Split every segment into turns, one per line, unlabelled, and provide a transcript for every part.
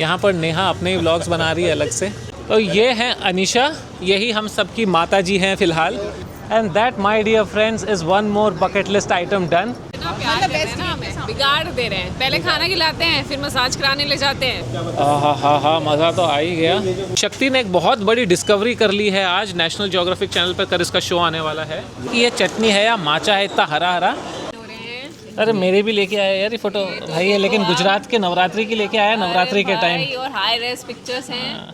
यहाँ पर नेहा अपने ही व्लॉग्स बना रही है अलग से। तो ये हैं अनीशा, यही हम सबकी माता जी हैं फ़िलहाल। And that my dear friends is one more bucket list item done.
प्यार देते हैं ना हमें, बिगाड़ दे रहे हैं। पहले खाना खिलाते हैं, फिर मसाज कराने ले जाते हैं।
हाँ, मज़ा तो आ ही गया। शक्ति ने एक बहुत बड़ी डिस्कवरी कर ली है आज। नेशनल ज्योग्राफिक चैनल पर कर इसका शो आने वाला है। ये चटनी है या माचा है, इतना हरा हरा। अरे मेरे भी लेके आया यार ये फोटो भाई है, लेकिन गुजरात के नवरात्रि की लेके आया, नवरात्रि के टाइम।
और हाई रेस पिक्चर्स हैं।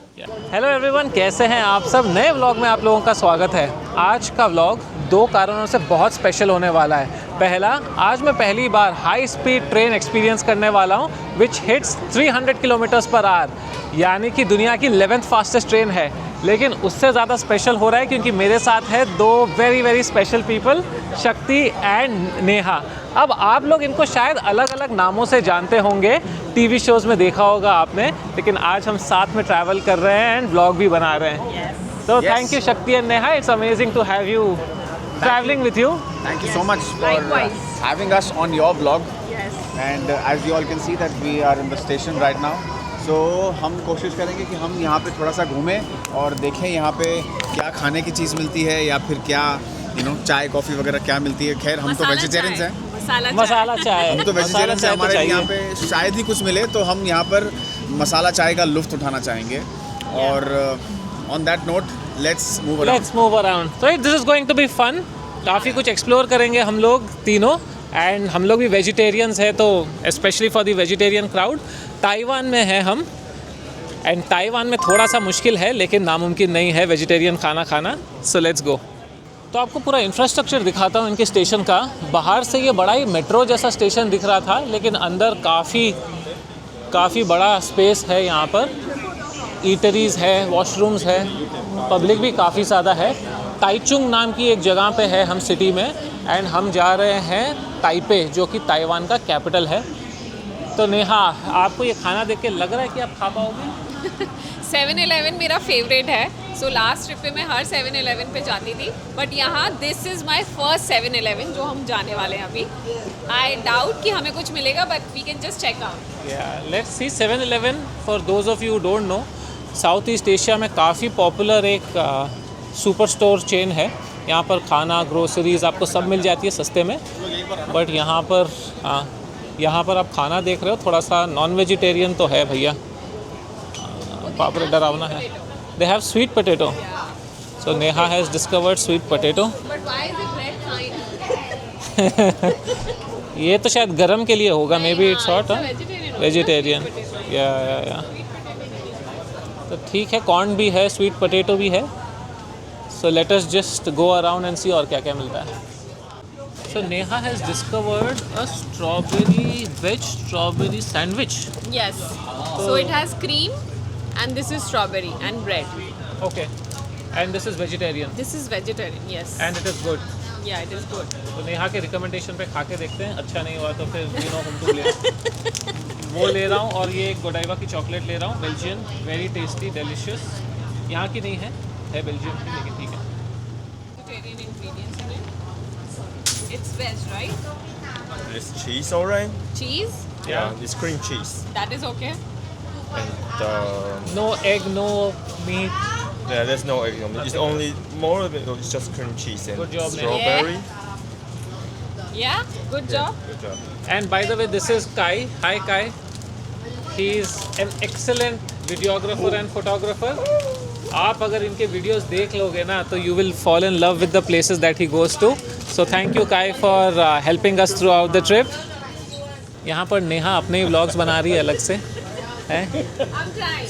हेलो एवरीवन, कैसे हैं आप सब? नए व्लॉग में आप लोगों का स्वागत है। आज का व्लॉग दो कारणों से बहुत स्पेशल होने वाला है। पहला, आज मैं पहली बार हाई स्पीड ट्रेन एक्सपीरियंस करने वाला हूँ विच हिट्स 300 किलोमीटर्स पर आवर, यानी कि दुनिया की 11th फास्टेस्ट ट्रेन है। लेकिन उससे ज़्यादा स्पेशल हो रहा है क्योंकि मेरे साथ है दो वेरी स्पेशल पीपल, शक्ति एंड नेहा। अब आप लोग इनको शायद अलग अलग नामों से जानते होंगे, टीवी शोज़ में देखा होगा आपने, लेकिन आज हम साथ में ट्रैवल कर रहे हैं एंड व्लॉग भी बना रहे हैं। तो thank you Shakti and Neha, it's amazing to have you traveling with you.
Thank you so much for having us on your vlog.
Yes.
And as you all can see that we are in the station right now. So हम कोशिश करेंगे कि हम यहाँ पे थोड़ा सा घूमें और देखें यहाँ पे क्या खाने की चीज़ मिलती है या फिर क्या चाय कॉफ़ी वगैरह क्या मिलती है। खैर हम तो वेजिटेरियंस हैं।
मसाला चाय।
हम तो वेजिटेरियंस हैं, हमारे यहाँ पे शायद ही कुछ मिले, तो हम यहाँ पर मसाला चाय का लुत्फ़ उठाना चाहेंगे। और on that note Let's move
around. So this is going to be fun. काफ़ी कुछ एक्सप्लोर करेंगे हम लोग तीनों, एंड हम लोग भी वेजिटेरियंस है, तो specially for the vegetarian crowd. Taiwan में है हम, एंड ताइवान में थोड़ा सा मुश्किल है लेकिन नामुमकिन नहीं है वेजिटेरियन खाना खाना। So let's go. तो आपको पूरा इंफ्रास्ट्रक्चर दिखाता हूँ इनके स्टेशन का। बाहर से ये बड़ा ही मेट्रो जैसा स्टेशन दिख रहा था, लेकिन अंदर काफ़ी बड़ा स्पेस है। यहाँ पर ईटरीज़ है, वॉशरूम्स है, पब्लिक भी काफ़ी ज़्यादा है। ताइचुंग नाम की एक जगह पे है हम सिटी में, एंड हम जा रहे हैं ताइपे, जो कि ताइवान का कैपिटल है। तो नेहा, आपको ये खाना देख के लग रहा है कि आप खा पाओगे?
7-Eleven मेरा फेवरेट है। सो लास्ट ट्रिप पे मैं हर 7-Eleven पे जाती थी, बट यहाँ this is my first 7-Eleven जो हम जाने वाले हैं अभी। आई डाउट कि हमें कुछ मिलेगा, but we can just check out.
Let's see. 7-Eleven for those of you don't know, south east Asia में काफ़ी पॉपुलर एक सुपर स्टोर चेन है। यहाँ पर खाना, ग्रोसरीज़ आपको सब मिल जाती है सस्ते में। बट यहाँ पर आप खाना देख रहे हो, थोड़ा सा नॉन वेजिटेरियन तो है भैया। बाप रे, डरावना है। They have sweet potato. So Neha has discovered sweet potato. ये तो शायद गरम के लिए होगा, may be it's hot. Vegetarian या तो ठीक है। कॉर्न भी है, स्वीट पोटैटो भी है। So let us just go around and see और क्या क्या मिलता है। So Neha has discovered a veg strawberry sandwich.
Yes. So it has cream and this is strawberry and bread.
Okay. And this is vegetarian.
This is vegetarian, yes.
And it is good.
Yeah, it is good.
तो नेहा के recommendation पे खा के देखते हैं, अच्छा नहीं हुआ तो फिर हम टू ले वो ले रहा हूँ। और ये एक गोडाइवा की चॉकलेट ले रहा हूँ, बेल्जियन, वेरी टेस्टी, डिलीशियस। यहाँ की नहीं है बेल्जियम की, लेकिन ठीक है।
Vegetarian ingredients in it. It's veg, right?
There's cheese, alright?
Cheese?
Yeah, it's cream cheese.
That is okay.
And
No egg, no meat.
yeah, there's no egg on it. It's only more of it. It's just cream cheese and
Good job, man.
strawberry.
Yeah, good job.
Good job.
And by the way, this is Kai. Hi Kai. He is an excellent videographer and photographer. आप अगर इनके videos देख लोगे ना तो you will fall in love with the places that he goes to. So thank you Kai for helping us throughout the trip. यहाँ पर नेहा अपने ही व्लॉग्स बना रही है अलग से, हैं?
I'm trying.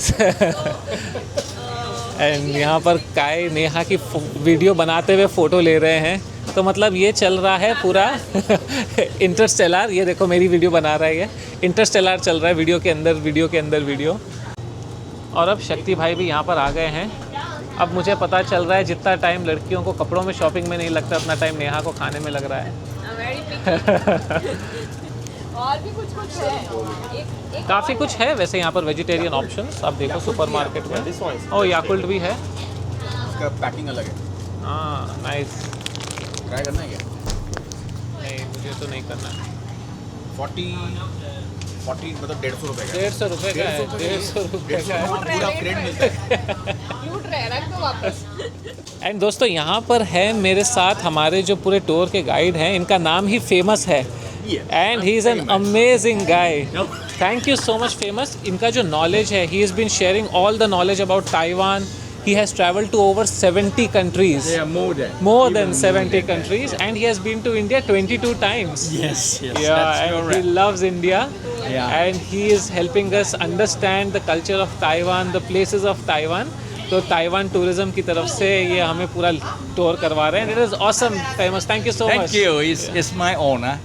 एंड यहाँ पर काय नेहा की वीडियो बनाते हुए फ़ोटो ले रहे हैं। तो मतलब ये चल रहा है पूरा इंटरस्टेलर। ये देखो मेरी वीडियो बना रहा है, ये इंटरस्टेलर चल रहा है, वीडियो के अंदर वीडियो। और अब शक्ति भाई भी यहाँ पर आ गए हैं। अब मुझे पता चल रहा है जितना टाइम लड़कियों को कपड़ों में शॉपिंग में नहीं लगता, उतना टाइम नेहा को खाने में लग रहा है।
और भी कुछ है,
काफ़ी कुछ है वैसे यहाँ पर वेजिटेरियन ऑप्शंस। आप देखो सुपरमार्केट में। ओ याकुल्ट भी है।
इसका पैकिंग अलग है।
हाँ, नाइस।
ट्राई करना है क्या?
नहीं, मुझे तो नहीं करना है।
40 मतलब 150 रुपए का
150 रुपये का है, 150 रुपये का है।
पूरा क्रेट मिलता है।
लूट रहे हैं, रख दो वापस।
एंड दोस्तों यहाँ पर है मेरे साथ हमारे जो पूरे टूर के गाइड हैं, इनका नाम ही फेमस है and he is an amazing guy. Thank you so much Famous. इनका जो नॉलेज है, he is been sharing all the knowledge about Taiwan. He has traveled to over 70 countries.
Yeah,
More than 70 countries, and he has been to India 22 times.
Yes,
Yeah,
that's
and
correct.
he loves India.
Yeah.
And he is helping us understand the culture of Taiwan, the places of Taiwan. तो Taiwan tourism की तरफ से ये हमें पूरा tour करवा रहे हैं. It is awesome, famous. Thank you so much.
Thank you. It's my honor.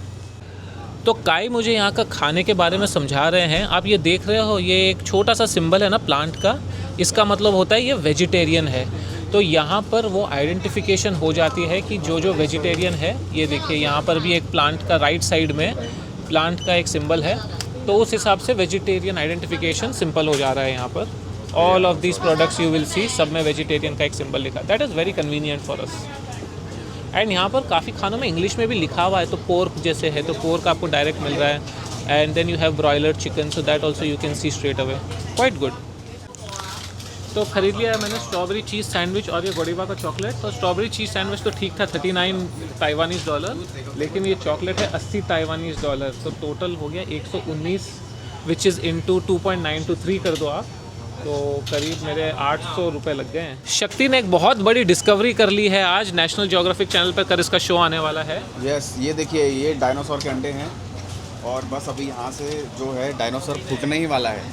तो काई मुझे यहाँ का खाने के बारे में समझा रहे हैं. आप ये देख रहे हो, ये एक छोटा सा सिंबल है ना प्लांट का, इसका मतलब होता है ये वेजिटेरियन है. तो यहाँ पर वो आइडेंटिफिकेशन हो जाती है कि जो जो वेजिटेरियन है, ये देखिए यहाँ पर भी एक प्लांट का राइट साइड में प्लांट का एक सिंबल है, तो उस हिसाब से वेजिटेरियन आइडेंटिफिकेशन सिंपल हो जा रहा है. यहाँ पर all of these products you will see, सब में वेजिटेरियन का एक सिंबल लिखा. That is very convenient for us. And यहाँ पर काफ़ी खानों में इंग्लिश में भी लिखा हुआ है, तो पोर्क जैसे है तो पोर्क आपको डायरेक्ट मिल रहा है. And then you have broiler chicken, so that also you can see straight away. Quite good. तो ख़रीद लिया है मैंने स्ट्रॉबेरी चीज़ सैंडविच और ये गोडीबा का चॉकलेट. तो स्ट्रॉबेरी चीज़ सैंडविच तो ठीक था, $39 ताइवानीज़, लेकिन ये चॉकलेट है $80 ताइवानीज़. तो टोटल हो गया 119, विच इज़ इंटू 2.923 कर दो आप, तो करीब मेरे 800 रुपये लग गए हैं. शक्ति ने एक बहुत बड़ी डिस्कवरी कर ली है आज. नेशनल ज्योग्राफिक चैनल पर कल इसका शो आने वाला है.
यस, ये देखिए, ये डायनासोर के अंडे हैं और बस अभी यहाँ से जो है डायनासोर फूटने ही वाला है.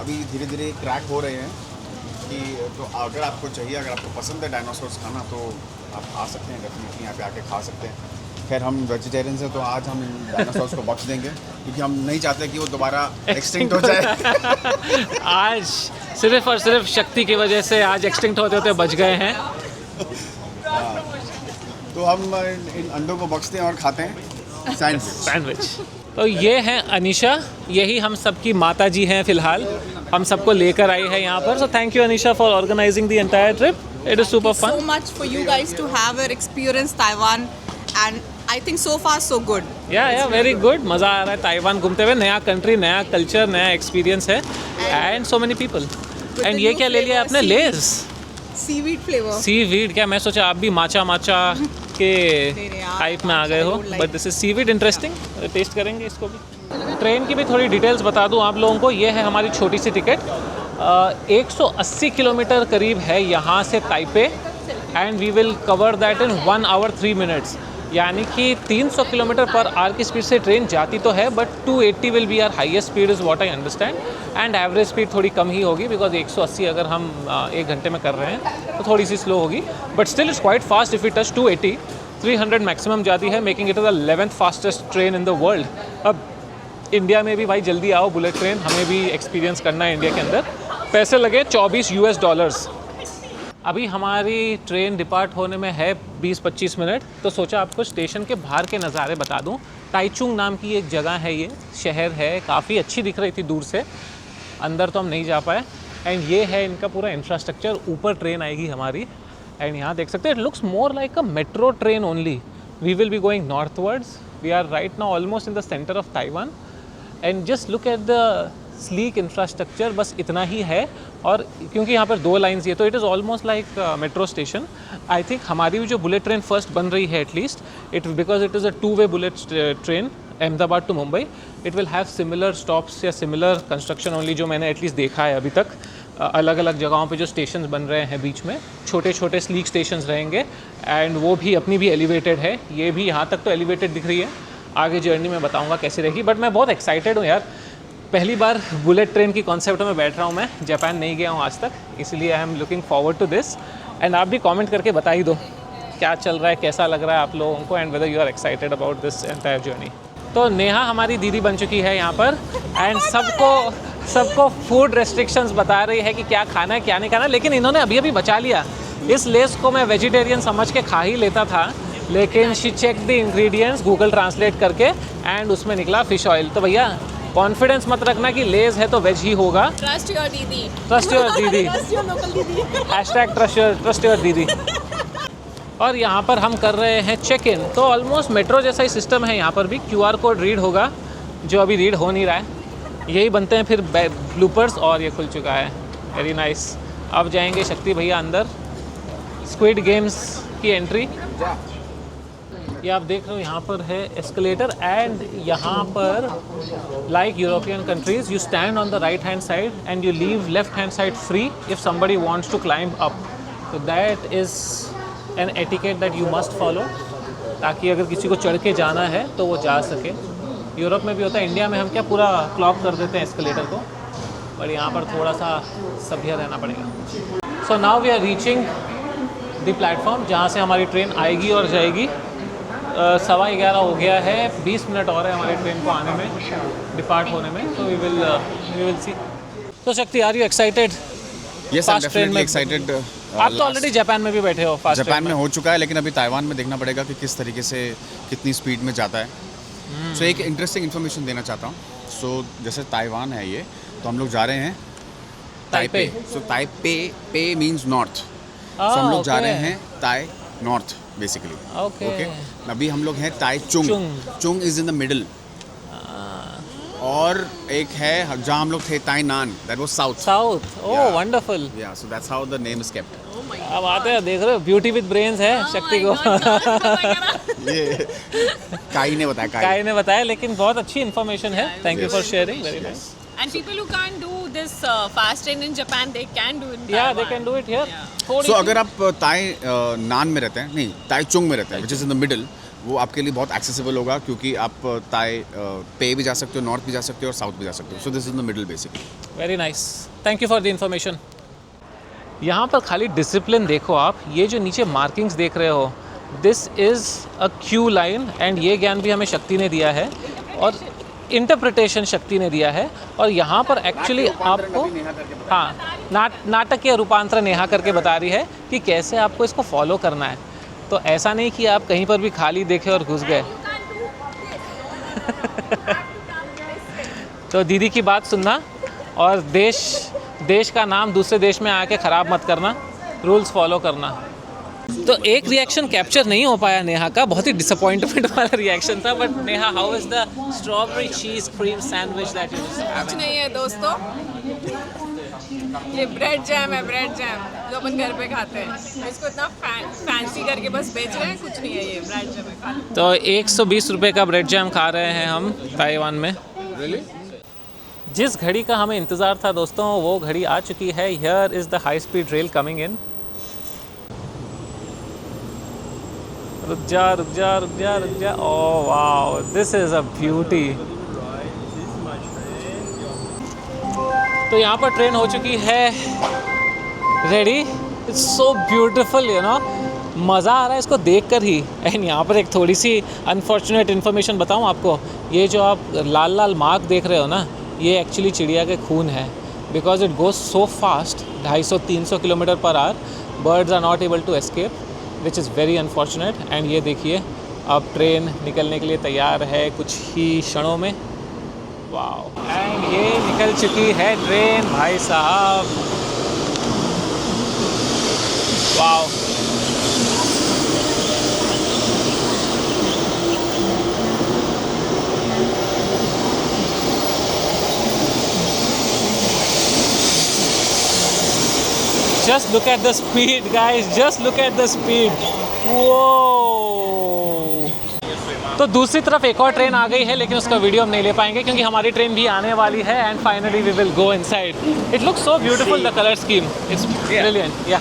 अभी धीरे धीरे क्रैक हो रहे हैं कि तो अगर आपको चाहिए, अगर आपको पसंद है डायनासोर्स खाना, तो आप आ सकते हैं, डेफिनेटली यहाँ पे आके खा सकते हैं. खैर हम वेजिटेरियंस हैं, तो आज हम इन डायनासोर्स को बख्श देंगे क्योंकि हम नहीं चाहते कि वो दोबारा एक्सटिंक्ट हो जाए.
आज सिर्फ और सिर्फ शक्ति की वजह से आज एक्सटिंक्ट होते होते बच गए हैं.
तो हम इन अंडों को बख्शते हैं और खाते हैं सैंडविच.
तो ये हैं अनीशा, यही हम सबकी माता जी हैं फ़िलहाल, हम सबको लेकर आई है यहाँ पर. So thank you Anisha for organising the entire trip. It is super
so
fun.
much for you guys to have an experience Taiwan, and I think so far so good.
या वेरी गुड. मज़ा आ रहा है Taiwan घूमते हुए. नया country, नया culture, नया experience है and so many people. And ये
new
क्या ले लिया
flavor,
आपने?
seaweed.
लेज़
Seaweed flavor.
सीवीड. क्या मैं सोचा आप भी माचा के
नहीं यार,
टाइप में आ गए हो,
I don't like
but this is seaweed. Interesting. Taste करेंगे इसको भी. ट्रेन की भी थोड़ी डिटेल्स बता दूं आप लोगों को. ये है हमारी छोटी सी टिकट. 180 किलोमीटर करीब है यहाँ से Taipei, and we will cover that in 1 hour 3 minutes. यानी कि 300 किलोमीटर पर आवर की स्पीड से ट्रेन जाती तो है, but 280 will be our highest speed is what I understand. And average speed थोड़ी कम ही होगी, बिकॉज 180 अगर हम 1 घंटे में कर रहे हैं तो थोड़ी सी स्लो होगी, but still it's quite fast. If it touch 280, 300 maximum जाती है, making it the 11th fastest train in the world. अब इंडिया में भी भाई जल्दी आओ बुलेट ट्रेन, हमें भी एक्सपीरियंस करना है इंडिया के अंदर. पैसे लगे $24. अभी हमारी ट्रेन डिपार्ट होने में है 20-25 मिनट. तो सोचा आपको स्टेशन के बाहर के नज़ारे बता दूं. ताइचुंग नाम की एक जगह है, ये शहर है, काफ़ी अच्छी दिख रही थी दूर से. अंदर तो हम नहीं जा पाए. एंड ये है इनका पूरा इंफ्रास्ट्रक्चर. ऊपर ट्रेन आएगी हमारी, एंड यहाँ देख सकते हैं, it looks more like a metro train only. We will be going northwards. We are right now almost in the centre of Taiwan, and just look at the sleek infrastructure. बस इतना ही है. और क्योंकि यहाँ पर 2 लाइन्स ये, तो it is almost like metro station. I think हमारी भी जो बुलेट ट्रेन फर्स्ट बन रही है at least, it because it is a 2-way bullet train Ahmedabad to Mumbai, it will have similar stops या सिमिलर कंस्ट्रक्शन ओनली, जो मैंने एटलीस्ट देखा है अभी तक. अलग अलग जगहों पे जो स्टेशंस बन रहे हैं बीच में, छोटे छोटे स्लीक स्टेशंस रहेंगे, एंड वो भी अपनी भी एलिवेटेड है. ये भी यहाँ तक तो एलिवेटेड दिख रही है. आगे जर्नी में बताऊँगा कैसी रहेगी, बट मैं बहुत एक्साइटेड हूँ यार. पहली बार बुलेट ट्रेन की कॉन्सेप्ट में बैठ रहा हूँ मैं. जापान नहीं गया हूँ आज तक, इसलिए I am looking forward to this. And आप भी कमेंट करके बता ही दो क्या चल रहा है, कैसा लग रहा है आप लोगों को, and whether you are excited about this entire journey. तो नेहा हमारी दीदी बन चुकी है यहाँ पर, एंड सबको फूड रेस्ट्रिक्शंस बता रही है कि क्या खाना है क्या नहीं खाना. लेकिन इन्होंने अभी अभी बचा लिया. इस लेस को मैं वेजिटेरियन समझ के खा ही लेता था, लेकिन she check the ingredients Google translate करके, एंड उसमें निकला फ़िश ऑयल. तो भैया कॉन्फिडेंस मत रखना कि लेज़ है तो वेज ही होगा.
ट्रस्ट योर दीदी.
ट्रस्ट योर दीदी.
Trust your local दीदी.
ट्रस्ट योर दीदी. और यहाँ पर हम कर रहे हैं चेक इन. तो ऑलमोस्ट मेट्रो जैसा ही सिस्टम है यहाँ पर भी. QR कोड रीड होगा जो अभी रीड हो नहीं रहा है। यही बनते हैं फिर ब्लूपर्स, और ये खुल चुका है। Very nice. अब जाएंगे शक्ति भैया अंदर। स्क्विड गेम्स की एंट्री ये आप देख रहे हो, यहाँ पर है एस्केलेटर, एंड यहाँ पर like European countries you stand on the right hand side and you leave left hand side free if somebody wants to climb up. तो that is an etiquette that you must follow, ताकि अगर किसी को चढ़ के जाना है तो वो जा सके। यूरोप में भी होता है, इंडिया में हम क्या पूरा क्लॉक कर देते हैं एस्केलेटर को, पर यहाँ पर थोड़ा सा सभ्य रहना पड़ेगा। So now we are reaching the platform जहाँ से हमारी ट्रेन आएगी और जाएगी। 11:15 हो गया है, 20 मिनट और है हमारी ट्रेन को आने में, डिपार्ट होने में। तो वी विल सी। तो Shakti, are you excited?
Yes, I am definitely excited.
आप तो ऑलरेडी जापान में भी बैठे हो, फास्ट
जापान में हो चुका है, लेकिन अभी ताइवान में देखना पड़ेगा कि किस तरीके से कितनी स्पीड में जाता है। सो एक इंटरेस्टिंग इन्फॉर्मेशन देना चाहता हूँ। सो जैसे ताइवान है ये, तो हम लोग जा रहे हैं ताइपे। सो ताइपे पे मीन्स नॉर्थ। सो हम लोग जा रहे हैं ताई नॉर्थ बेसिकली। ओके, अभी हम लोग हैं Taichung. Chung is in the middle. और एक है जहाँ हम लोग थे Tainan, that was south.
Oh wonderful.
Yeah, so that's how the name is kept.
अब आते हैं, देख रहे हो, ब्यूटी विद ब्रेन्स है शक्ति को।
ये काई ने बताया,
काई ने बताया, लेकिन बहुत अच्छी इन्फॉर्मेशन है। Thank you for sharing, very nice.
And people who can't do this fast train in Japan, they can do it in
Yeah,
Taiwan.
they can do it here.
सो अगर आप ताई नान में रहते हैं, नहीं ताई चुंग में रहते हैं, which is in the middle, वो आपके लिए बहुत एक्सेसिबल होगा, क्योंकि आप ताई पे भी जा सकते हो, नॉर्थ भी जा सकते हो और साउथ भी जा सकते हो। So this is the middle basically.
Very nice, thank you for the information. यहाँ पर खाली डिसिप्लिन देखो आप, ये जो नीचे मार्किंग्स देख रहे हो, this is a Q line, and ये ज्ञान भी हमें शक्ति ने दिया है और इंटरप्रिटेशन शक्ति ने दिया है। और यहाँ पर एक्चुअली आपको, हाँ, नाटकीय रूपांतरण नेहा करके बता रही है कि कैसे आपको इसको फॉलो करना है। तो ऐसा नहीं कि आप कहीं पर भी खाली देखे और घुस गए। तो दीदी की बात सुनना, और देश का नाम दूसरे देश में आके ख़राब मत करना, रूल्स फॉलो करना। तो एक रिएक्शन कैप्चर नहीं हो पाया नेहा का, बहुत ही डिसअपॉइंटमेंट वाला रिएक्शन था। But Neha, how is the strawberry चीज क्रीम सैंडविच दैट यू
कुछ नहीं है दोस्तों, ये ब्रेड जैम है, ब्रेड जैम जो अपन घर पे खाते हैं। इसको इतना फैंसी करके बस बेच रहे हैं, कुछ नहीं है, ये ब्रेड जैम है, खा लो।
तो 120 रुपये का ब्रेड जैम खा रहे हैं हम ताइवान में। जिस घड़ी का हमें इंतज़ार था दोस्तों, वो घड़ी आ चुकी है। Here is the high speed rail coming in. रुक जा। Oh wow, this is a beauty. तो यहाँ पर ट्रेन हो चुकी है ready. It's so beautiful, you know, मज़ा आ रहा है इसको देख कर ही। एंड यहाँ पर एक थोड़ी सी अनफॉर्चुनेट इन्फॉर्मेशन बताऊँ आपको, ये जो आप लाल लाल मार्क देख रहे हो ना, ये एक्चुअली चिड़िया के खून है, because it goes so fast, 250-300 kilometre per hour. Birds are not able to escape, which is very unfortunate. And ये देखिए, अब ट्रेन निकलने के लिए तैयार है कुछ ही क्षणों में। वाओ, एंड ये निकल चुकी है ट्रेन भाई साहब। Wow, just look at the speed guys, just look at the speed. Whoa! तो दूसरी तरफ एक और ट्रेन आ गई है, लेकिन उसका वीडियो हम नहीं ले पाएंगे क्योंकि हमारी ट्रेन भी आने वाली है। And finally we will go inside. It looks so beautiful, the colour scheme, it's brilliant. ये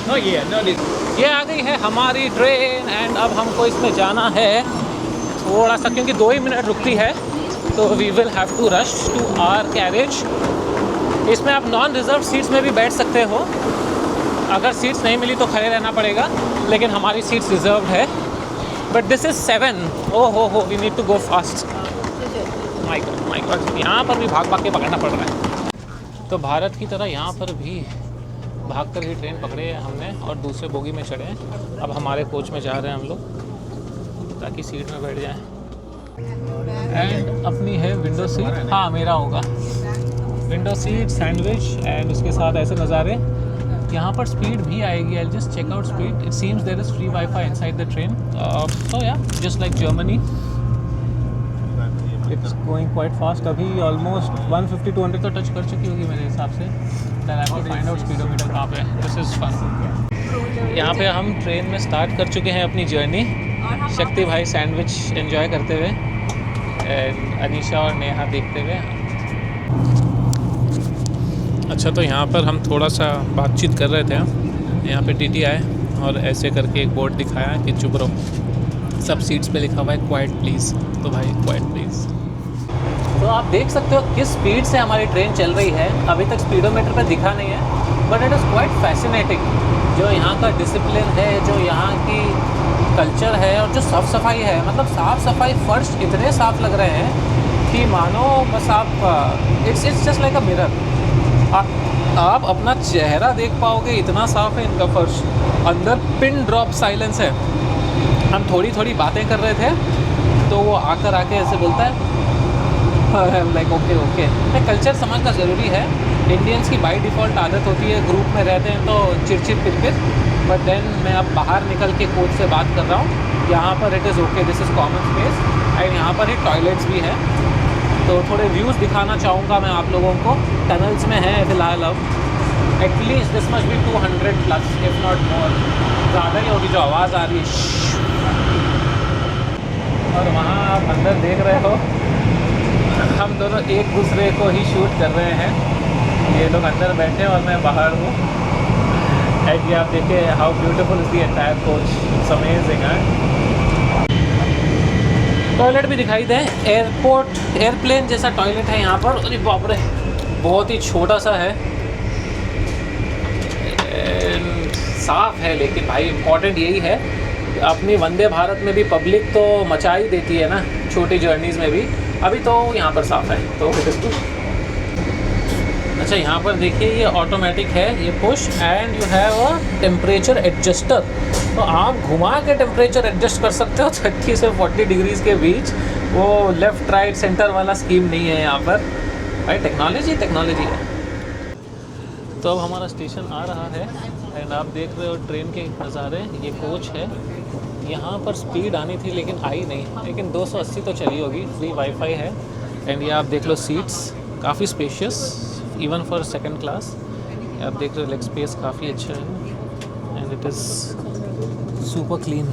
आ गई है हमारी ट्रेन, एंड अब हमको इसमें जाना है थोड़ा सा, क्योंकि 2 ही मिनट रुकती है, तो we will have to rush to our carriage. इसमें आप नॉन रिजर्व सीट्स में भी बैठ सकते हो, अगर सीट्स नहीं मिली तो खड़े रहना पड़ेगा, लेकिन हमारी सीट्स रिजर्व है। But this is 7। ओह हो, we need to go fast. My god, यहाँ पर भी भाग के पकड़ना पड़ रहा है। तो भारत की तरह यहाँ पर भी भाग कर ही ट्रेन पकड़े है हमने, और दूसरे बोगी में चढ़े हैं। अब हमारे कोच में जा रहे हैं हम लोग, ताकि सीट में बैठ जाएं। एंड अपनी है विंडो सीट, हाँ मेरा होगा विंडो सीट, सैंडविच, एंड उसके साथ ऐसे नज़ारे। यहाँ पर स्पीड भी आएगी, I just check out speed. It seems there is free WiFi inside the train, so yeah just like Germany it's going quite fast. अभी ऑलमोस्ट 150-200 तो टच कर चुकी होगी मेरे हिसाब से. Then I have to find out speedometer कहाँ पे है. This is fun. यहाँ पे हम ट्रेन में स्टार्ट कर चुके हैं अपनी जर्नी. शक्ति भाई सैंडविच एंजॉय करते हुए एंड अनीशा और नेहा देखते हुए. अच्छा, तो यहाँ पर हम थोड़ा सा बातचीत कर रहे थे. यहाँ पे टीटी आए और ऐसे करके एक बोर्ड दिखाया कि चुप रहो. सब सीट्स पे लिखा हुआ है क्वाइट प्लीज़. तो भाई क्वाइट प्लीज़. तो आप देख सकते हो किस स्पीड से हमारी ट्रेन चल रही है. अभी तक स्पीडोमीटर पे दिखा नहीं है, but it is quite fascinating. जो यहाँ का डिसिप्लिन है, जो यहाँ की कल्चर है और जो साफ़ सफाई है, मतलब साफ़ सफाई फर्श इतने साफ़ लग रहे हैं कि मानो बस आप it's just like a mirror. आप अपना चेहरा देख पाओगे, इतना साफ़ है इनका फर्श. अंदर पिन ड्रॉप साइलेंस है. हम थोड़ी थोड़ी बातें कर रहे थे तो वो आके ऐसे बोलता है लाइक ओके. कल्चर समझना ज़रूरी है. इंडियंस की बाय डिफ़ॉल्ट आदत होती है, ग्रुप में रहते हैं तो चिड़चिड़ पिरपिर. बट देन मैं अब बाहर निकल के कोच से बात कर रहा हूँ. यहाँ पर it is okay, this is common space and यहाँ पर ही टॉयलेट्स भी है. तो थोड़े व्यूज़ दिखाना चाहूँगा मैं आप लोगों को. टनल्स में है फिलहाल. अब at least this must be 200+ if not more. ज़्यादा ही होगी जो आवाज़ आ रही है. और वहाँ आप अंदर देख रहे हो हम दोनों एक दूसरे को ही शूट कर रहे हैं. ये लोग अंदर बैठे और मैं बाहर हूँ. एंड ये आप देखिए how beautiful is the entire coach. It's amazing. Toilet भी दिखाई दे. एयरप्लेन जैसा टॉयलेट है यहाँ पर. अरे बाप रे, बहुत ही छोटा सा है. साफ़ है, लेकिन भाई इम्पॉर्टेंट यही है. अपनी वंदे भारत में भी पब्लिक तो मचा ही देती है ना, छोटी जर्नीज़ में भी. अभी तो यहाँ पर साफ़ है तो इट इज़ गुड. अच्छा, यहाँ पर देखिए ये ऑटोमेटिक है. ये push and you have a temperature adjuster. तो आप घुमा के टेम्परेचर एडजस्ट कर सकते हो 30 से 40 डिग्रीज़ के बीच. वो लेफ़्ट राइट सेंटर वाला स्कीम नहीं है यहाँ पर. भाई टेक्नोलॉजी है. तो अब हमारा स्टेशन आ रहा है एंड आप देख रहे हो ट्रेन के नज़ारे. ये कोच है. यहाँ पर स्पीड आनी थी लेकिन आई नहीं, लेकिन 280 तो चली होगी. फ्री वाईफाई है. एंड ये आप देख लो सीट्स काफ़ी spacious even for second class. आप देख रहे हो लेग स्पेस काफ़ी अच्छा है and it is super clean.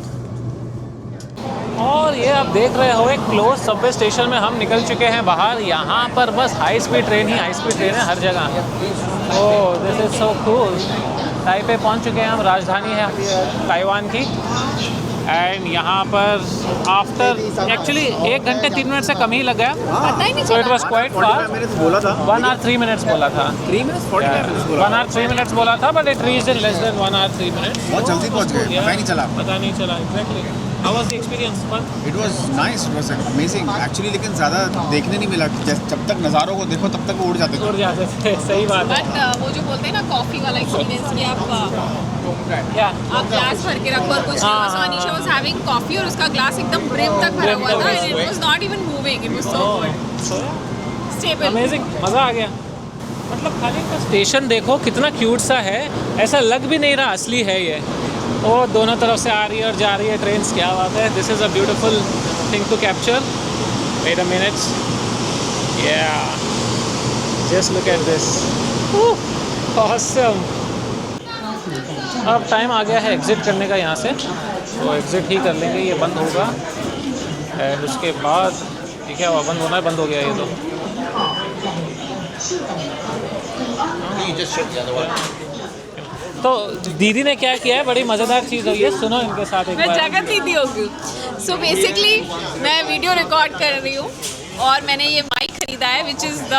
और ये आप देख रहे हो एक क्लोज सबवे स्टेशन में हम निकल चुके हैं बाहर. यहाँ पर बस हाई स्पीड ट्रेन है हर जगह. Oh this is so cool. Taipei पहुँच चुके हैं हम. राजधानी है ताइवान की. एंड यहाँ पर आफ्टर एक्चुअली 1 घंटे 3 मिनट से कम ही लग गया. So it was quite fast. 1 hour 3 minutes बोला था.
3 minutes 45 minutes बोला.
1 hour 3 minutes बोला था, but it reached in less than 1 hour 3 minutes.
बहुत जल्दी पहुंच गए. पता ही नहीं चला.
Exactly. How was the experience? Fun?
It was nice. It was amazing actually. लेकिन ज़्यादा देखने नहीं मिला. जब तक नज़ारों को देखो तब तक वो उड़ जाते थे.
सही बात है.
बट वो जो बोलते हैं ना कॉफ़ी वाला एक्सपीरियंस कि आप ग्लास भर के रखो और कुछ नहीं. सो अनीशा वाज हैविंग कॉफ़ी और उसका ग्लास एकदम ब्रिम तक भरा हुआ था. And it was not even moving. It was so good. Stable.
Amazing. मज़ा आ गया. मतलब खाली का स्टेशन देखो कितना क्यूट सा है. ऐसा लग भी नहीं रहा असली है ये. और दोनों तरफ से आ रही है और जा रही है ट्रेन. क्या बात है. This is a beautiful thing to capture. Wait a minute. Yeah just look at this. Awesome. अब टाइम आ गया है एग्ज़िट करने का यहाँ से. तो एग्ज़िट ही कर लेंगे. ये बंद होगा एंड उसके बाद ठीक है. वो बंद होना है. बंद हो गया ये तो. तो दीदी ने क्या किया है, बड़ी मज़ेदार चीज़ हुई है. सुनो इनके साथ एक
मैं
बार.
जगत दीदी होगी. सो बेसिकली मैं वीडियो रिकॉर्ड कर रही हूँ और मैंने ये माइक खरीदा है which is the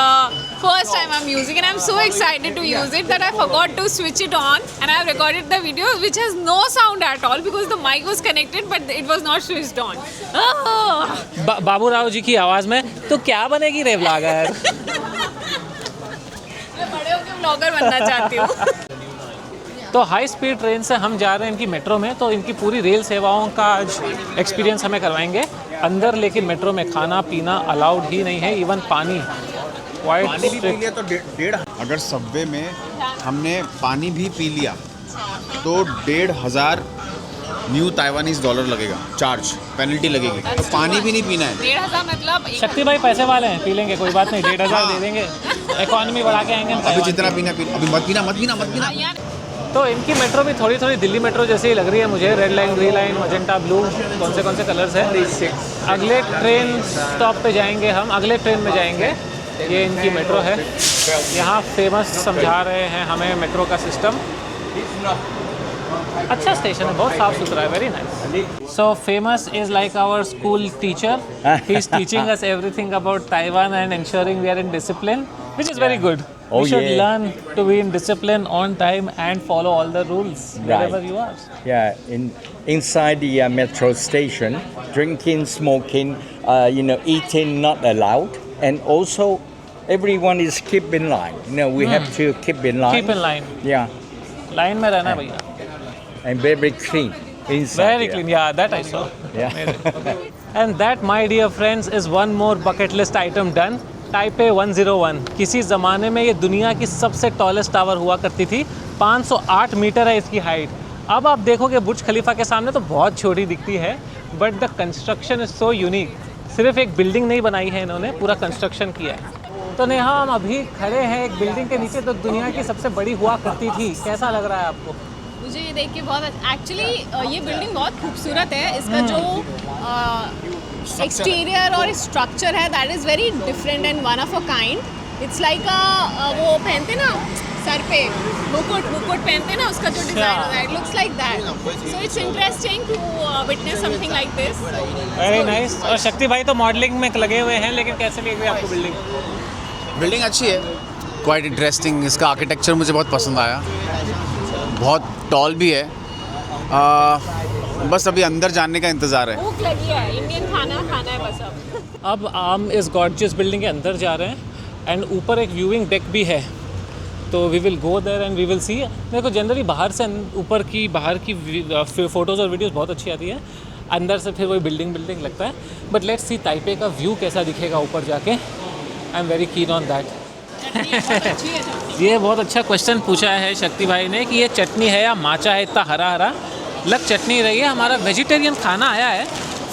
first time I am using and I am so excited to use it that I forgot to switch it on and I have recorded the video which has no sound at all because the mic was connected but it was not switched on.
Babu Rao ji की आवाज़ में तो क्या बनेगी रे vlogger.
मैं बड़े होकर व्लॉगर बनना चाहती हूँ.
तो हाई स्पीड ट्रेन से हम जा रहे हैं इनकी मेट्रो में. तो इनकी पूरी रेल सेवाओं का आज एक्सपीरियंस हमें करवाएंगे अंदर. लेकिन मेट्रो में खाना पीना अलाउड ही नहीं है. इवन पानी
पानी भी पी लिया तो 1.5. अगर सबवे में हमने पानी भी पी लिया तो 1,500 न्यू ताइवानीज डॉलर लगेगा, चार्ज, पेनल्टी लगेगी। तो पानी भी नहीं पीना है।
1500 मतलब
शक्ति भाई पैसे वाले हैं, पी लेंगे, कोई बात नहीं, 1500 दे देंगे, इकोनॉमी बढ़ा के आएंगे हम
अभी
ताइवान
जितना
की।
पीना पीना, अभी मत पीना मत पीना मत पीना।
यार
तो इनकी मेट्रो भी थोड़ी थोड़ी दिल्ली मेट्रो जैसी ही लग रही है मुझे, red line, green line, magenta, blue, कौन से कलर्स हैं। अगले ट्रेन स्टॉप पे जाएंगे हम, अगले ट्रेन में जाएंगे। ये इनकी मेट्रो है, यहाँ फेमस समझा रहे हैं हमें मेट्रो का सिस्टम। अच्छा स्टेशन है, बहुत साफ सुथरा है, very nice. So Famous is like our school teacher, he is teaching us everything about Taiwan and ensuring we are in discipline, which is very good.
Oh,
We should
yeah.
learn to be in discipline, on time, and follow all the rules wherever
Right.
you are.
Yeah, inside the metro station, drinking, smoking, eating not allowed, and also everyone is keep in line. We have to keep in line.
Keep in line.
Yeah,
line में रहना भैया।
and very clean inside.
Very
here.
clean, yeah, that I saw.
Yeah.
And that, my dear friends, is one more bucket list item done. Taipei 101 किसी ज़माने में ये दुनिया की सबसे टॉलेस्ट टावर हुआ करती थी, 508 मीटर है इसकी हाइट। अब आप देखोगे बुर्ज खलीफा के सामने तो बहुत छोटी दिखती है, but the construction is so unique. सिर्फ एक बिल्डिंग नहीं बनाई है इन्होंने, पूरा कंस्ट्रक्शन किया है। तो नेहा, हम अभी खड़े हैं एक बिल्डिंग के नीचे, तो दुनिया की सबसे बड़ी हुआ करती थी। कैसा लग रहा है आपको?
मुझे ये देख के बहुत एक्चुअली ये बिल्डिंग बहुत खूबसूरत है। इसका जो एक्सटीरियर और स्ट्रक्चर है that is very different and one of a kind. It's like वो पहनते ना सर पे मुकुट पहनते ना, उसका जो डिज़ाइन होता है, it looks like that. So it's interesting to witness something like this.
Very nice. और शक्ति भाई तो मॉडलिंग में लगे हुए हैं, लेकिन कैसे लगी आपको बिल्डिंग?
बिल्डिंग अच्छी है, क्वाइट इंटरेस्टिंग। इसका आर्किटेक्चर मुझे बहुत पसंद आया, बहुत टॉल भी है। बस अभी अंदर जाने का इंतज़ार है।
भूख लगी है, इंडियन खाना खाना है बस अब।
अब हम इस गॉर्जियस बिल्डिंग के अंदर जा रहे हैं एंड ऊपर एक व्यूइंग डेक भी है, तो we will go there and we will see. मेरे को जनरली बाहर से बाहर की फ़ोटोज़ और वीडियोज़ बहुत अच्छी आती है, अंदर से फिर वही बिल्डिंग लगता है। बट लेट्स सी ताइपे का व्यू कैसा दिखेगा ऊपर जाके। आई am very keen on that. ये बहुत अच्छा क्वेश्चन पूछा है शक्ति भाई ने कि ये चटनी है या माचा है, इतना हरा हरा लग चटनी रही है। हमारा वेजिटेरियन खाना आया है।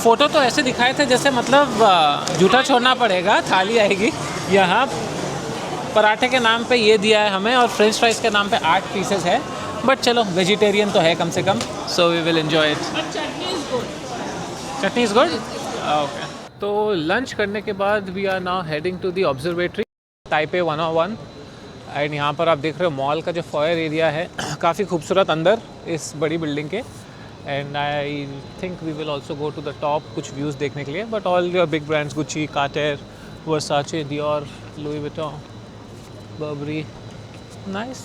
फ़ोटो तो ऐसे दिखाए थे जैसे मतलब जूठा छोड़ना पड़ेगा, थाली आएगी। यहाँ पराठे के नाम पे ये दिया है हमें, और फ्रेंच फ्राइज़ के नाम पे 8 पीसेस है। बट चलो, वेजिटेरियन तो है कम से कम, so we will enjoy it. Chutney is good, okay. तो लंच करने के बाद we are now heading to the observatory Taipei 101। And यहाँ पर आप देख रहे हो मॉल का जो फॉयर एरिया है, काफ़ी खूबसूरत अंदर इस बड़ी बिल्डिंग के। And I think we will also go to the top कुछ व्यूज़ देखने के लिए। But all your big brands, Gucci, Cartier, Versace, Dior, Louis Vuitton, Burberry, nice,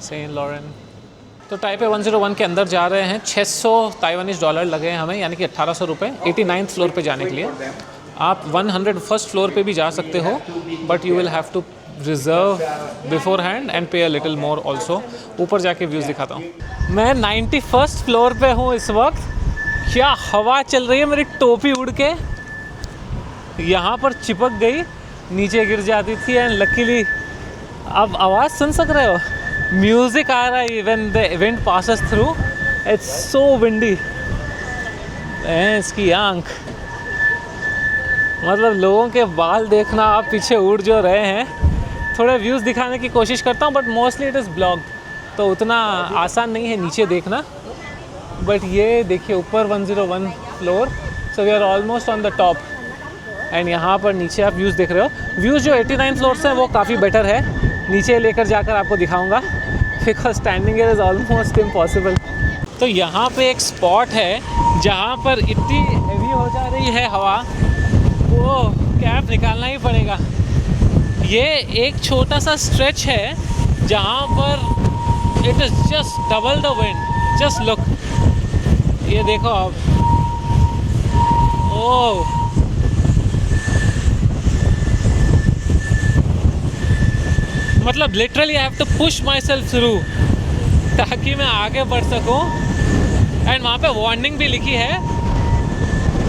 Saint Laurent. तो ताइपे 101 के अंदर जा रहे हैं। 600 ताइवानीज डॉलर लगे हैं हमें, यानी कि 1800 रुपये 89th फ्लोर पे जाने के लिए। आप 101st फ्लोर पे भी जा सकते हो, but you will have to reserve beforehand and pay a little more also. ऊपर जाके व्यूज़ दिखाता हूँ। मैं 91st फ्लोर पे हूँ इस वक्त। क्या हवा चल रही है, मेरी टोपी उड़ के यहाँ पर चिपक गई, नीचे गिर जाती थी। एंड लकीली अब आवाज़ सुन सक रहे हो, म्यूज़िक आ रहा है when the event passes through. It's so windy. इसकी आंख, मतलब लोगों के बाल देखना, आप पीछे उड़ जो रहे हैं। थोड़े व्यूज़ दिखाने की कोशिश करता हूँ, but mostly it is blogged, तो उतना आसान नहीं है नीचे देखना। बट ये देखिए ऊपर 101 floor, so we are almost on the top. And यहाँ पर नीचे आप व्यूज़ देख रहे हो। व्यूज़ जो 89 फ्लोर से हैं वो काफ़ी बेटर है, नीचे लेकर जाकर आपको दिखाऊंगा, because standing it is almost impossible. तो यहाँ पे एक स्पॉट है जहाँ पर इतनी हेवी हो जा रही है हवा, वो कैप निकालना ही पड़ेगा। ये एक छोटा सा स्ट्रेच है जहाँ पर it is just double the wind. Just look, ये देखो आप, ओह मतलब literally I have to push myself through ताकि मैं आगे बढ़ सकूं। एंड वहाँ पे वार्निंग भी लिखी है,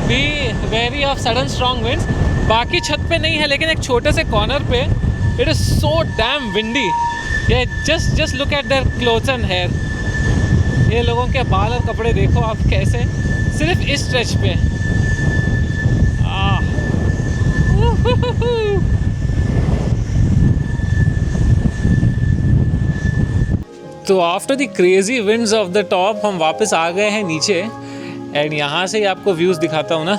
be very of sudden strong winds. बाकी छत पे नहीं है, लेकिन एक छोटे से कॉर्नर पे it is so damn windy. ये just look at their clothes and hair. ये लोगों के बाल और कपड़े देखो आप कैसे, सिर्फ इस स्ट्रेच पे। तो after the crazy winds of the top हम वापस आ गए हैं नीचे। एंड यहाँ से आपको व्यूज़ दिखाता हूँ ना,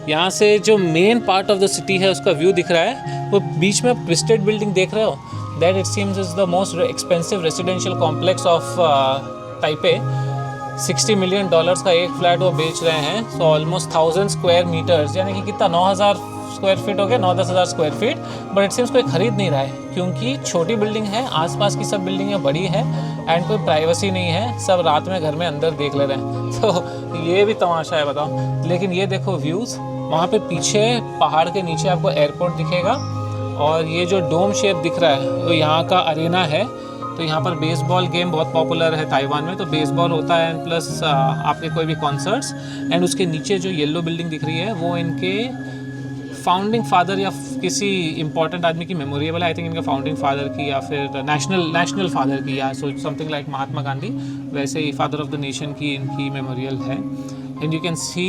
यहाँ से जो main part of the city है उसका व्यू दिख रहा है। वो बीच में ट्विस्टेड बिल्डिंग देख रहे हो, that it seems is the most expensive residential complex of Taipei. $60 million का एक फ्लैट वो बेच रहे हैं। सो ऑलमोस्ट 1000 स्क्वायर मीटर्स, यानी कि कितना 9000 स्क्वायर फीट हो गया, 9-10 हज़ार square feet. But it seems कोई ख़रीद नहीं रहा है क्योंकि छोटी बिल्डिंग है, आसपास की सब बिल्डिंगें बड़ी है एंड कोई प्राइवेसी नहीं है, सब रात में घर में अंदर देख ले रहे हैं। तो ये भी तमाशा है बताओ। लेकिन ये देखो व्यूज़, वहाँ पे पीछे पहाड़ के नीचे आपको एयरपोर्ट दिखेगा और ये जो डोम शेप दिख रहा है वो यहाँ का अरेना है। तो यहाँ पर बेसबॉल गेम बहुत पॉपुलर है ताइवान में, तो बेसबॉल होता है एंड प्लस आपके कोई भी कॉन्सर्ट्स। एंड उसके नीचे जो येलो बिल्डिंग दिख रही है वो इनके फाउंडिंग फादर या किसी इंपॉर्टेंट आदमी की मेमोरियल है। आई थिंक इनका फाउंडिंग फादर की या फिर नेशनल फादर की, या so something like Mahatma Gandhi, वैसे ही फादर ऑफ द नेशन की इनकी मेमोरियल है। And you can C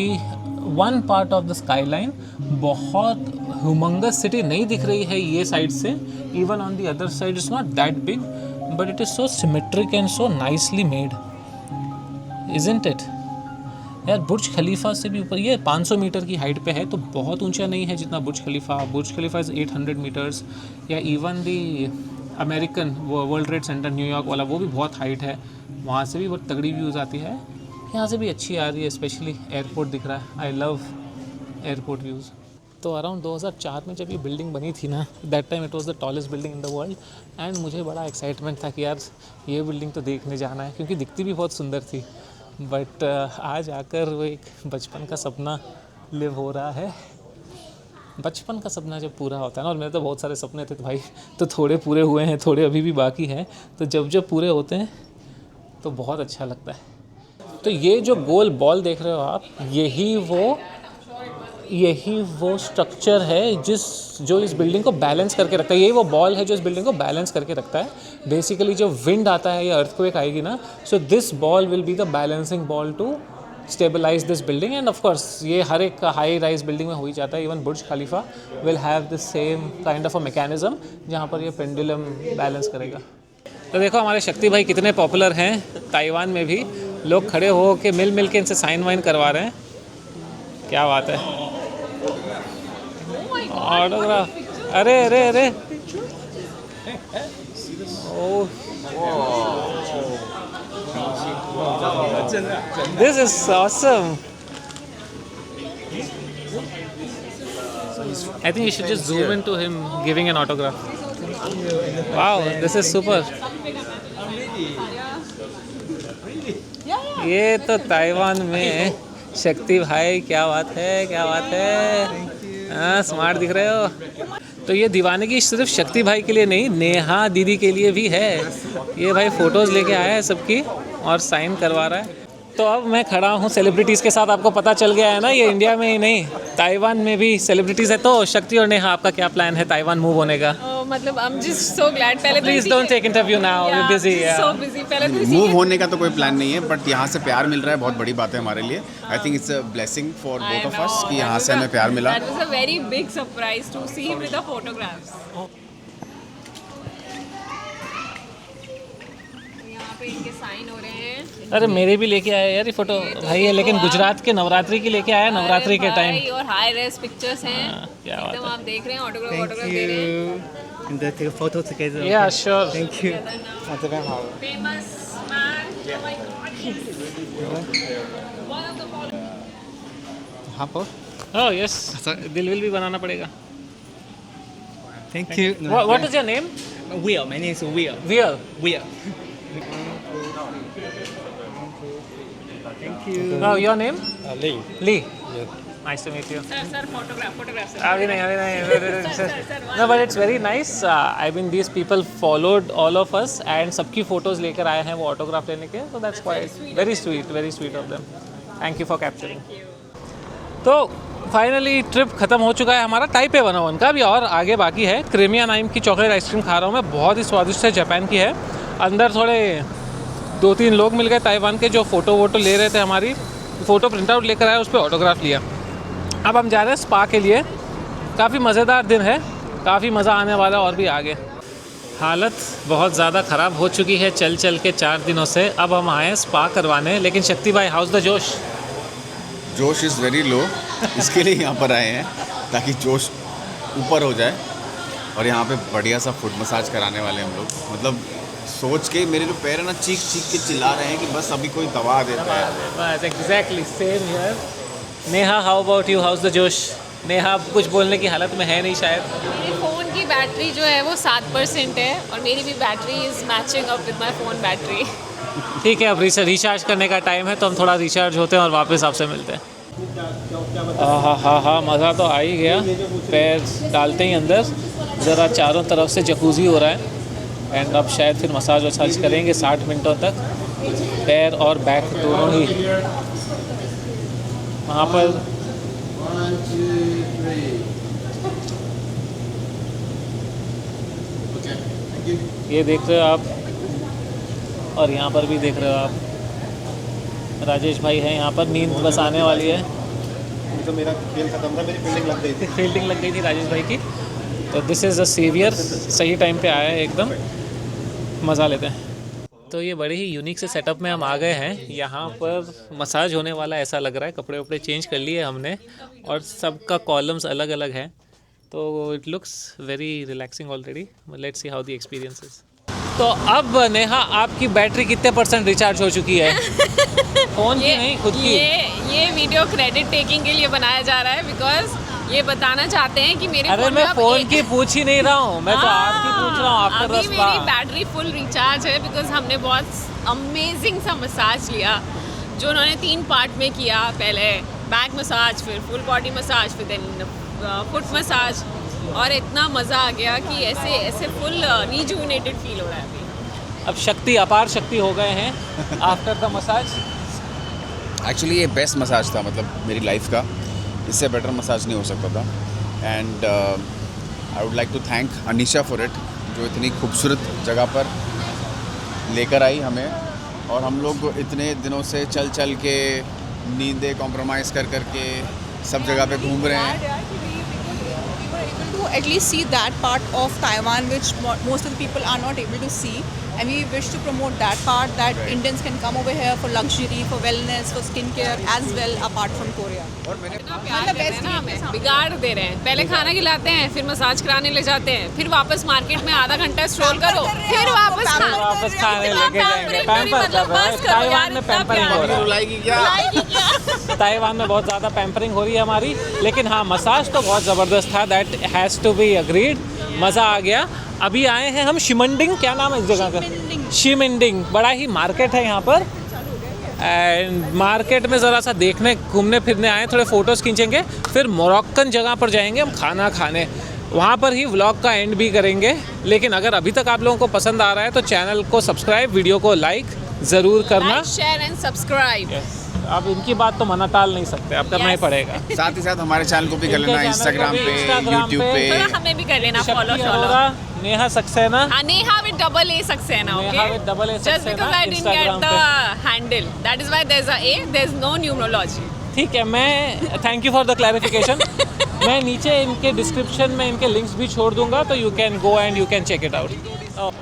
one part of the skyline. बहुत ह्यूमंगस सिटी नहीं दिख रही है ये साइड से, even on the other side it's not that big, but it is so symmetric and so nicely made, isn't it यार। बुर्ज खलीफा से भी ऊपर, ये 500 मीटर की हाइट पे है, तो बहुत ऊंचा नहीं है जितना बुर्ज खलीफा इज़ 800 मीटर्स। या even the American world trade centre New York वाला, वो भी बहुत हाइट है, वहाँ से भी बहुत तगड़ी व्यूज़ आती है। यहाँ से भी अच्छी आ रही है, स्पेशली एयरपोर्ट दिख रहा है। I love airport views. तो अराउंड 2004 में जब ये बिल्डिंग बनी थी ना, that time it was the tallest building in the world. And मुझे बड़ा एक्साइटमेंट था कि यार ये बिल्डिंग तो देखने जाना है, क्योंकि दिखती भी बहुत सुंदर थी। बट आज आकर वो एक बचपन का सपना लिव हो रहा है। बचपन का सपना जब पूरा होता है ना, और मेरे तो बहुत सारे सपने थे भाई, तो थोड़े पूरे हुए हैं, थोड़े अभी भी बाकी हैं। तो जब पूरे होते हैं तो बहुत अच्छा लगता है। तो ये जो गोल बॉल देख रहे हो आप, यही वो स्ट्रक्चर है जो इस बिल्डिंग को बैलेंस करके रखता है। यही वो बॉल है जो इस बिल्डिंग को बैलेंस करके रखता है। बेसिकली जब विंड आता है या अर्थक्वेक आएगी ना, so this ball will be the balancing ball to stabilise this building. And of course ये हर एक हाई राइज बिल्डिंग में हो ही जाता है। Even Burj Khalifa will have the same kind of a mechanism जहाँ पर ये पेंडुलम बैलेंस करेगा। तो देखो हमारे शक्ति भाई कितने पॉपुलर हैं ताइवान में भी। लोग खड़े हो के मिल के इनसे साइन वाइन करवा रहे हैं। क्या बात है, ऑटोग्राफ। अरे oh, this is awesome. I think you should just zoom into him giving an autograph. Wow, this is super. ये तो ताइवान में शक्ति भाई, क्या बात है। हाँ, स्मार्ट दिख रहे हो। तो ये दीवानगी सिर्फ शक्ति भाई के लिए नहीं, नेहा दीदी के लिए भी है। ये भाई फ़ोटोज़ लेके आया है सबकी और साइन करवा रहा है। तो अब मैं खड़ा हूँ सेलिब्रिटीज़ के साथ। आपको पता चल गया है ना, ये इंडिया में ही नहीं ताइवान में भी सेलिब्रिटीज़ है। तो शक्ति और नेहा, आपका क्या प्लान है ताइवान मूव होने का?
मतलब I'm just so glad. पहले
please don't take interview now, we busy.
So busy. पहले तो
मूव होने का तो कोई प्लान नहीं है, बट यहाँ से प्यार मिल रहा है, बहुत बड़ी बात है हमारे लिए। आई think it's a blessing for both of us कि यहाँ से हमें प्यार मिला।
That was a very big surprise to see him with the photographs. यहाँ पे इनके साइन हो रहे हैं।
अरे मेरे भी लेके आया यार ये फोटो भाई है, लेकिन गुजरात के नवरात्रि की लेके आया, नवरात्रि के टाइम।
और हाई रेस पिक्चर्स हैं।
क्या बात
एकदम आप देख रहे हैं, ऑटोग्राफ दे रहे हैं।
And take a photo together.
Yeah, sure.
Thank you.
Famous man. Oh my God. One of the following.
हाँ पर
Oh yes, दिल विल भी बनाना पड़ेगा।
Thank you.
What is your name?
Will. My name is Will.
Will.
Will. Thank you.
Oh, your name?
Lee.
Lee. Nice to meet you.
Sir, photograph, sir.
अभी नहीं। No, but it's very nice. I mean, these people followed all of us and सबकी photos लेकर आए हैं वो autograph लेने के। So that's quite very sweet of them. Thank you for capturing. तो फाइनली ट्रिप ख़त्म हो चुका है हमारा ताइपे 101 का। भी और आगे बाकी है। क्रीमिया नाइम की चॉकलेट आइसक्रीम खा रहा हूँ मैं, बहुत ही स्वादिष्ट है, जापान की है। अंदर थोड़े 2-3 लोग मिल गए ताइवान के जो फ़ोटो वोटो ले रहे थे, हमारी फ़ोटो प्रिंट आउट लेकर आए, उस पर ऑटोग्राफ लिया। अब हम जा रहे हैं स्पा के लिए। काफ़ी मज़ेदार दिन है, काफ़ी मज़ा आने वाला है और भी आगे। हालत बहुत ज़्यादा ख़राब हो चुकी है चल चल के 4 दिनों से। अब हम आए स्पा करवाने। लेकिन शक्ति भाई, हाउस द जोश?
जोश इज़ वेरी लो, इसके लिए यहाँ पर आए हैं ताकि जोश ऊपर हो जाए। और यहाँ पे बढ़िया सा फुट मसाज कराने वाले हम लोग। मतलब सोच के मेरे जो पैर है ना चीख चीख के चिल्ला रहे हैं कि बस अभी कोई दबा देता है।
बस exactly same here. Neha, how about you? House the जोश? नेहा अब कुछ बोलने की हालत में है नहीं शायद।
मेरे फ़ोन की बैटरी जो है वो 7% है और मेरी भी battery is matching up with my phone battery.
ठीक है, अब रिचार्ज करने का टाइम है तो हम थोड़ा रिचार्ज होते हैं और वापस आपसे मिलते हैं। हाँ, मज़ा तो आ ही गया। पैर डालते ही अंदर ज़रा चारों तरफ से जकूज़ी हो रहा है। एंड अब शायद फिर मसाज वसाज करेंगे 60 मिनटों तक, पैर और बैक दोनों ही। वहाँ पर ये देख रहे हो आप, और यहाँ पर भी देख रहे हो आप। राजेश भाई हैं यहाँ पर, नींद बस आने वाली है।
तो मेरा खेल खत्म था, मेरी फील्डिंग लग गई थी।
फील्डिंग लग गई थी राजेश भाई की। तो दिस इज़ अ सेवियर, सही टाइम पे आया है एकदम। मज़ा लेते हैं। तो ये बड़े ही यूनिक से सेटअप में हम आ गए हैं। यहाँ पर मसाज होने वाला ऐसा लग रहा है। कपड़े वपड़े चेंज कर लिए हमने और सबका कॉलम्स अलग अलग हैं, तो it looks very relaxing already. Let's see how the experience is. तो अब नेहा, आपकी बैटरी कितने % रिचार्ज हो चुकी है? फ़ोन की नहीं, खुद की।
ये वीडियो क्रेडिट टेकिंग के लिए बनाया जा रहा है बिकॉज ये बताना चाहते हैं कि मेरे
अरे मैं फ़ोन की पूछ ही नहीं रहा हूँ, मैं तो आपकी पूछ रहा हूँ। आपका
अभी मेरी बैटरी फुल रिचार्ज है बिकॉज हमने बहुत अमेजिंग सा मसाज लिया जो उन्होंने 3 पार्ट में किया। पहले बैक मसाज, फिर फुल बॉडी मसाज, फिर देन फुट मसाज, और इतना मज़ा आ गया कि ऐसे फुल रिजुविनेटेड फील हो रहा है अभी।
अब शक्ति, अपार शक्ति हो गए हैं आफ्टर द मसाज।
एक्चुअली ये बेस्ट मसाज था, मतलब मेरी लाइफ का इससे बेटर मसाज नहीं हो सकता था। And I would like to thank Anisha for it, जो इतनी खूबसूरत जगह पर लेकर आई हमें। और हम लोग इतने दिनों से चल चल के, नींदें कॉम्प्रोमाइज़ कर करके सब जगह पे घूम रहे हैं।
To at least see that part of Taiwan which most of the people are not able to see, and we wish to promote that part, that Indians can come over here for luxury, for wellness, for skincare as well, apart from Korea.
और मैंने
इतना प्यार देते हैं ना हमें, बिगाड़ दे रहे हैं। पहले खाना खिलाते हैं, फिर मसाज कराने ले जाते हैं, फिर वापस मार्केट में आधा घंटा स्ट्रोल करो, फिर वापस
खाने लेके जाएंगे। पैम्पर कर रहे हैं। ताइवान में पैम्परिंग हो रहा है।
रुलाएगी क्या?
ताइवान में बहुत ज़्यादा पैम्परिंग हो रही है हमारी। लेकिन हाँ, मसाज तो बहुत ज़बरदस्त था, that has to be agreed. मज़ा आ गया। अभी आए हैं हम शिमंडिंग, क्या नाम है इस जगह का? शिमंडिंग। बड़ा ही मार्केट है यहाँ पर, एंड मार्केट में ज़रा सा देखने घूमने फिरने आए, थोड़े फ़ोटोज़ खींचेंगे, फिर मोरक्कन जगह पर जाएंगे हम खाना खाने। वहाँ पर ही व्लॉग का एंड भी करेंगे। लेकिन अगर अभी तक आप लोगों को पसंद आ रहा है तो चैनल को सब्सक्राइब, वीडियो को लाइक ज़रूर करना।
Share and subscribe.
अब इनकी बात तो मना टाल नहीं सकते, अब करना ही पड़ेगा।
साथ ही साथ हमारे चैनल को भी कर लेना, इंस्टाग्राम पे, यूट्यूब पे।
थोड़ा हमें भी कर लेना follow.
Neha Saxena,
Neha with double A Saxena, okay?
Neha with double A
Just
Saxena,
because I didn't
Instagram
get the handle, that is why there's a A, there's no numerology.
ठीक है, मैं thank you for the clarification. मैं नीचे इनके description में इनके links भी छोड़ दूंगा, तो you can go and you can check it out.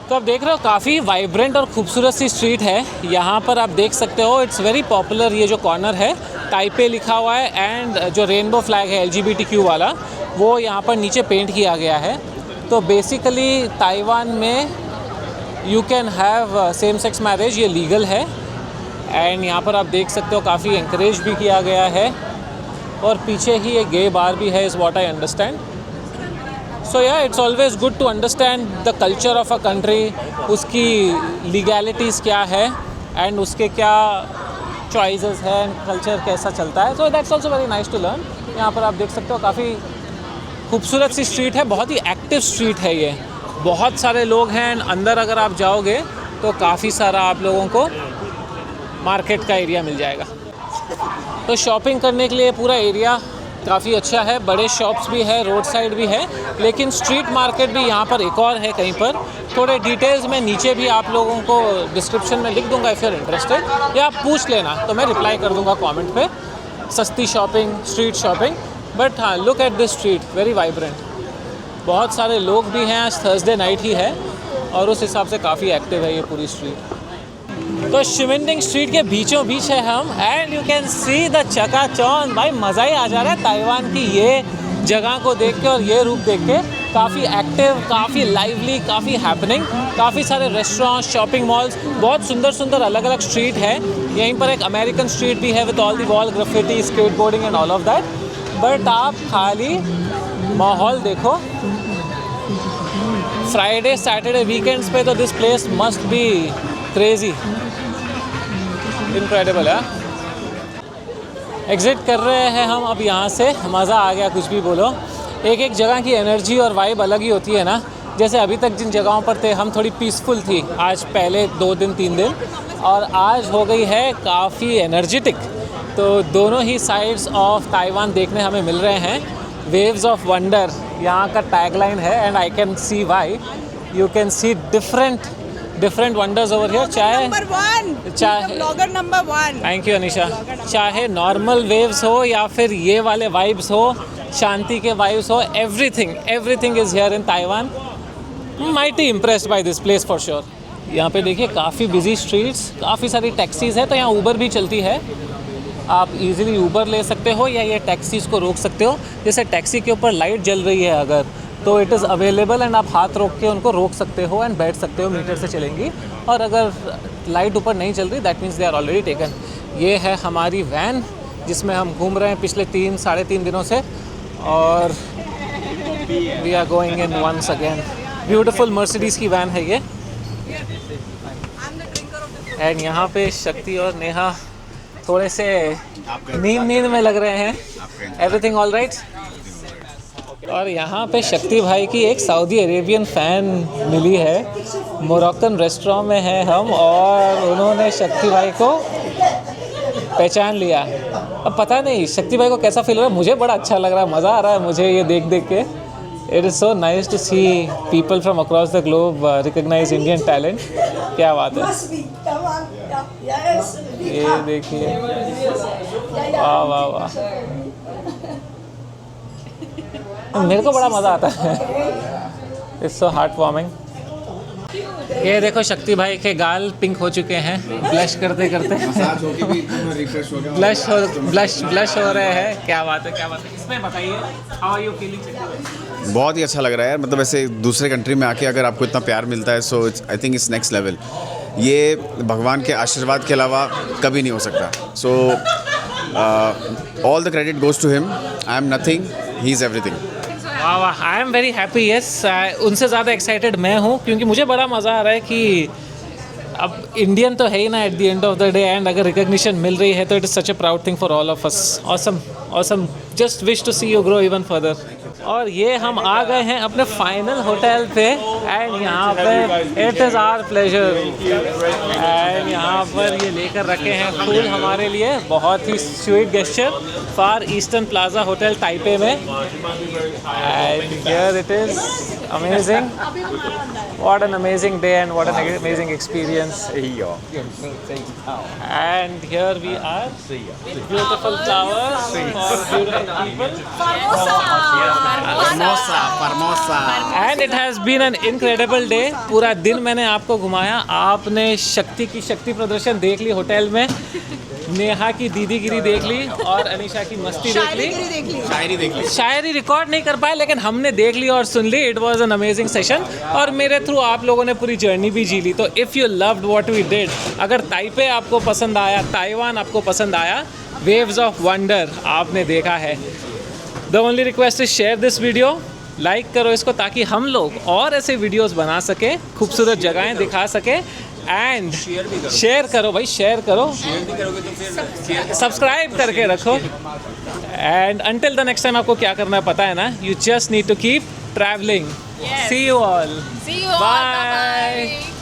तो आप देख रहे हो काफ़ी वाइब्रेंट और खूबसूरत सी स्ट्रीट है यहाँ पर। आप देख सकते हो, इट्स वेरी पॉपुलर। ये जो कॉर्नर है, ताइपे लिखा हुआ है, एंड जो रेनबो फ्लैग है LGBTQ वाला, वो यहाँ पर नीचे पेंट किया गया है। तो बेसिकली ताइवान में you can have same sex marriage, ये लीगल है। एंड यहाँ पर आप देख सकते हो काफ़ी इंकरेज भी किया गया है, और पीछे ही एक गे बार भी है, is what I understand. So yeah it's always good to understand the culture of a country, उसकी लीगैलिटीज़ क्या है एंड उसके क्या चॉइसेस हैं, कल्चर कैसा चलता है। So that's also very nice to learn. यहाँ पर आप देख सकते हो काफ़ी खूबसूरत सी स्ट्रीट है, बहुत ही एक्टिव स्ट्रीट है ये। बहुत सारे लोग हैं, अंदर अगर आप जाओगे तो काफ़ी सारा आप लोगों को मार्केट का एरिया मिल जाएगा। तो शॉपिंग करने के लिए पूरा एरिया काफ़ी अच्छा है, बड़े शॉप्स भी है, रोड साइड भी है, लेकिन स्ट्रीट मार्केट भी यहाँ पर एक और है कहीं पर। थोड़े डिटेल्स मैं नीचे भी आप लोगों को डिस्क्रिप्शन में लिख दूंगा इफ़ यू आर इंटरेस्टेड, या आप पूछ लेना तो मैं रिप्लाई कर दूंगा कमेंट पे। सस्ती शॉपिंग, स्ट्रीट शॉपिंग, बट हाँ, look at this street, very vibrant. बहुत सारे लोग भी हैं, आज थर्सडे नाइट ही है और उस हिसाब से काफ़ी एक्टिव है ये पूरी स्ट्रीट। तो शिमिंडिंग स्ट्रीट के बीचों बीच है हम, and you can see the चकाचौंध। भाई मज़ा ही आ जा रहा है ताइवान की ये जगह को देख के और ये रूप देख के। काफ़ी एक्टिव, काफ़ी लाइवली, काफ़ी हैपनिंग, काफ़ी सारे रेस्टोरेंट्स, शॉपिंग मॉल्स, बहुत सुंदर सुंदर अलग अलग स्ट्रीट है। यहीं पर एक अमेरिकन स्ट्रीट भी है with all the wall graffiti, skateboarding and all of that. But आप खाली माहौल देखो, फ्राइडे सैटरडे वीकेंड्स पे तो this place must be crazy, incredible है। एग्ज़िट कर रहे हैं हम अब यहाँ से। मज़ा आ गया, कुछ भी बोलो। एक एक जगह की एनर्जी और वाइब अलग ही होती है ना। जैसे अभी तक जिन जगहों पर थे हम थोड़ी पीसफुल थी, आज पहले 2 दिन 3 दिन, और आज हो गई है काफ़ी एनर्जेटिक। तो दोनों ही साइड्स ऑफ ताइवान देखने हमें मिल रहे हैं। वेव्स ऑफ वंडर यहाँ का टैगलाइन है, and I can see why. You can see different wonders over here. चाहे
blogger number 1।
Thank you Anisha. चाहे नॉर्मल वेव्स हो या फिर ये वाले वाइब्स हो, शांति के वाइब्स हो, everything is here in Taiwan. Mighty impressed by this place for sure. यहाँ पे देखिए काफ़ी बिजी स्ट्रीट्स, काफ़ी सारी टैक्सीज़ है, तो यहाँ ऊबर भी चलती है। आप इजीली ऊबर ले सकते हो या ये टैक्सीज़ को रोक सकते हो। जैसे टैक्सी के ऊपर लाइट जल रही है अगर, तो इट इज़ अवेलेबल एंड आप हाथ रोक के उनको रोक सकते हो एंड बैठ सकते हो, मीटर से चलेंगी। और अगर लाइट ऊपर नहीं चल रही, that means they are already taken. ये है हमारी वैन जिसमें हम घूम रहे हैं पिछले 3-3.5 दिनों से, और we are going in once again. Beautiful Mercedes की वैन है ये। एंड यहाँ पे शक्ति और नेहा थोड़े से नींद में लग रहे हैं। Everything all right. और यहाँ पे शक्ति भाई की एक सऊदी अरेबियन फ़ैन मिली है। मोरक्कन रेस्टोरेंट में हैं हम, और उन्होंने शक्ति भाई को पहचान लिया। अब पता नहीं शक्ति भाई को कैसा फील हो रहा है, मुझे बड़ा अच्छा लग रहा है, मज़ा आ रहा है मुझे ये देख देख के। It is so nice to see people from across the globe recognise Indian talent. क्या बात है, ये देखिए, वाह वाह वाह। मेरे को बड़ा मज़ा आता है। It's so heart warming. ये देखो शक्ति भाई के गाल पिंक हो चुके हैं ब्लश करते करते। ब्लश हो रहे हैं। क्या बात है, क्या बात है। इसमें बताइए, हाउ आर यू फीलिंग?
बहुत ही अच्छा लग रहा है यार। मतलब ऐसे दूसरे कंट्री में आके अगर आपको इतना प्यार मिलता है, so I think it's next level. ये भगवान के आशीर्वाद के अलावा कभी नहीं हो सकता। So all the credit goes to him. I am nothing, he is everything.
वाह वाह, I am very happy. Yes, उनसे ज़्यादा एक्साइटेड मैं हूँ, क्योंकि मुझे बड़ा मज़ा आ रहा है कि अब इंडियन तो है ही ना at the end of the day, and अगर रिकग्निशन मिल रही है तो it is such a proud thing for all of us. Awesome awesome, just wish to see you grow even further. और ये हम आ गए हैं अपने फाइनल होटल पे, एंड यहाँ पे it is our pleasure. And यहाँ पर ये लेकर रखे हैं फूल हमारे लिए, बहुत ही स्वीट गेस्चर, फार ईस्टर्न प्लाजा होटल ताइपे में। And here it is amazing. What an amazing day and what an amazing experience. And here we are, beautiful flowers for beautiful people.
Formosa.
And it has been an incredible day. पूरा दिन मैंने आपको घुमाया, आपने शक्ति की शक्ति प्रदर्शन देख ली होटल में, नेहा की दीदीगिरी देख ली, और अनीशा की मस्ती देख ली,
शायरी देख ली।
शायरी रिकॉर्ड नहीं कर पाए लेकिन हमने देख ली और सुन ली। It was an amazing session, और मेरे थ्रू आप लोगों ने पूरी जर्नी भी जी ली। तो if you loved what we did, अगर ताइपे आपको पसंद आया, ताइवान आपको पसंद आया, वेव्स ऑफ वंडर आपने देखा है, the only request is share this video, like करो इसको, ताकि हम लोग और ऐसे वीडियोस बना सके, खूबसूरत जगहें दिखा सके। एंड शेयर करो भाई, शेयर करो, सब्सक्राइब करके रखो। And until the next time आपको क्या करना है पता है ना, you just need to keep travelling. See you all,
See you all.
Bye.
Bye-bye.